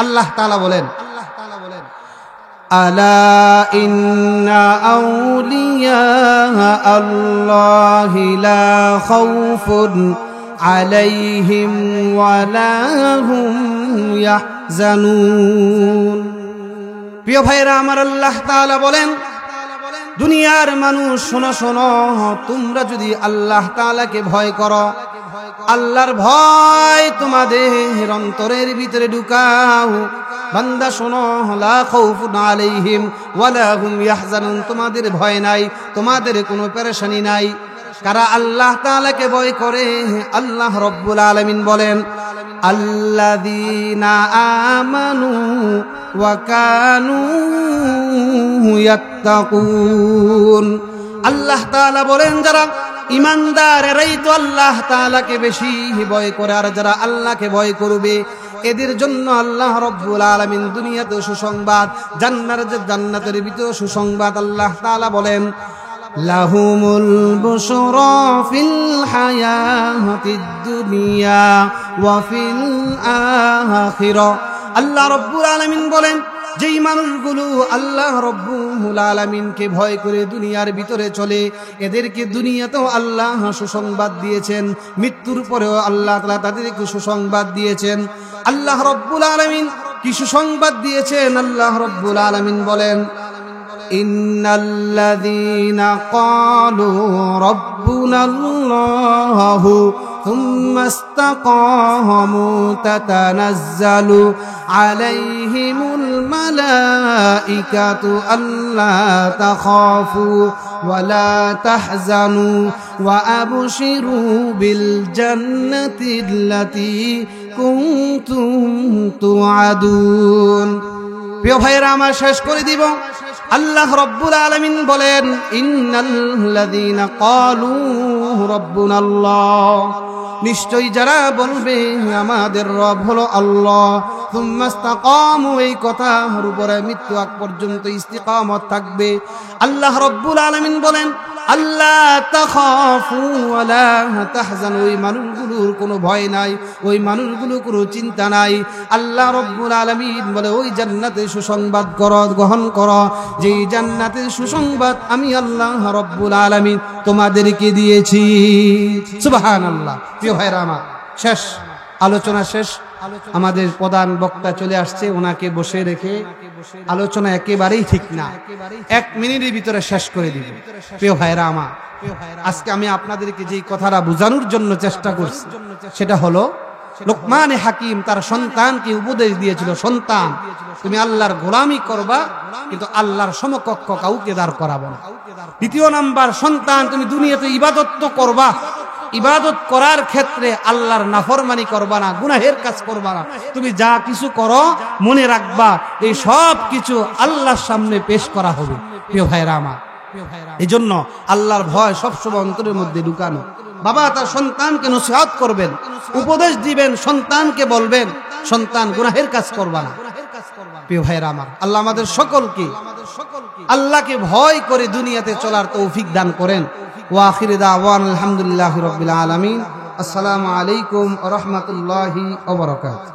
আল্লাহ তাআলা বলেন, আলা ইন্না আউলিয়া আল্লাহি লা খাউফুন আলাইহিম ওয়া লা হুম ইয়াহজানুন। প্রিয় ভাইরা আমার, আল্লাহ তাআলা বলেন, দুনিয়ার মানুষ শোনো শোনো, তোমরা যদি আল্লাহ তাআলাকে ভয় করো, আল্লাহর ভয় তোমাদের অন্তরের ভিতরে ঢুকাও। বান্দা শোনো, লা খাউফুন আলাইহিম ওয়া লা হুম ইয়াহজানুন, তোমাদের ভয় নাই, তোমাদের কোনো পেরেশানি নাই। কারা আল্লাহ তাআলাকে ভয় করে? আল্লাহ রাব্বুল আলামিন বলেন, আল্লাযীনা আমানু ওয়া কানু ইয়াত্তাকুন। আল্লাহ তাআলা বলেন, যারা ইমানদার এরাই তো আল্লাহ তাআলাকে বেশি ভয় করে। আর যারা আল্লাহকে ভয় করবে এদের জন্য আল্লাহ রাব্বুল আলামিন দুনিয়াতে সুসংবাদ, জান্নাতের ভিতরে সুসংবাদ। আল্লাহ তাআলা বলেন, লাহুমুল বুশরা ফিল হায়াতিদ দুনিয়া ওয়া ফিল আখিরাহ। আল্লাহ রাব্বুল আলামিন বলেন, যেই মানুষগুলো আল্লাহ রাব্বুল আলামিনকে ভয় করে দুনিয়ার ভিতরে চলে এদেরকে দুনিয়াতেও আল্লাহ সুসংবাদ দিয়েছেন, মৃত্যুর পরেও আল্লাহ তাআলা তাদেরকে সুসংবাদ দিয়েছেন। আল্লাহ রাব্বুল আলামিন কি সুসংবাদ দিয়েছেন? আল্লাহ রাব্বুল আলামিন বলেন, ইন্নাল্লাযীনা ক্বালু রাব্বুনাল্লাহু থুম্মা ইসতাকামু তাতানাজ্জালু আলাইহিমুল মালাইকাতু আল্লা তাখাফু ওয়া লা তাহজানু ওয়া আবশিরু বিল জান্নাতিল্লাতী কুনতুম তুআদুন। প্রিয় ভাইরা আমার, শেষ করে দিব। আল্লাহ রাব্বুল আলামিন বলেন, ইন্নাল্লাযীনা ক্বালু রাব্বুনাল্লাহ, নিশ্চয়ই যারা বলবে আমাদের রব হলো আল্লাহ, সুম্মা ইসতাকামু, এই কথার উপরে মৃত্যু আগ পর্যন্ত ইস্তিকামত থাকবে। আল্লাহ রাব্বুল আলামিন বলেন, আল্লাহ তাখাফু ওয়া লা তাহজানু, ওই মানুষগুলোর কোনো ভয় নাই, ওই মানুষগুলোর কোনো চিন্তা নাই। আল্লাহ রাব্বুল আলামিন বলে, ওই জান্নাতের সুসংবাদ গ্রহণ করো, যেই জান্নাতের সুসংবাদ আমি আল্লাহ রাব্বুল আলামিন তোমাদেরকে দিয়েছি। সুবহানাল্লাহ। প্রিয় ভাইরা আমার, শেষ আলোচনা শেষ। আমাদের প্রধান বক্তা চলে আসছে, ওনাকে বসে রেখে আলোচনা একেবারেই ঠিক না, 1 মিনিটের ভিতরে শেষ করে দিব। প্রিয় ভাইরা আমার, আজকে আমি আপনাদেরকে যে কথাটা বোঝানোর জন্য চেষ্টা করছি সেটা হলো, লোকমান হাকিম তার সন্তানকে উপদেশ দিয়েছিল, সন্তান তুমি আল্লাহর গোলামি করবা, কিন্তু আল্লাহর সমকক্ষ কাউকে দাঁড় করাবো না। দ্বিতীয় নাম্বার, সন্তান তুমি দুনিয়াতে ইবাদত তো করবা, ইবাদত করার ক্ষেত্রে আল্লাহর নাফরমানি করবা না, গুনাহের কাজ করবা না। তুমি যা কিছু করো মনে রাখবা এই সব কিছু আল্লাহর সামনে পেশ করা হবে। প্রিয় ভাইরা আমার, এই জন্য আল্লাহর ভয় সবসময় অন্তরের মধ্যে ঢুকানো। বাবা তার সন্তানকে নসিহত করবেন, উপদেশ দিবেন, সন্তানকে বলবেন সন্তান গুনাহের কাজ করবা না। প্রিয় ভাইরা আমার, আল্লাহ আমাদের সকলকে আল্লাহকে ভয় করে দুনিয়াতে চলার তৌফিক দান করেন। ওয়া আখিরু দাওয়ানা আলহামদুলিল্লাহি রাব্বিল আলামিন। আসসালামু আলাইকুম ওয়া রাহমাতুল্লাহি ওয়া বারাকাতুহু।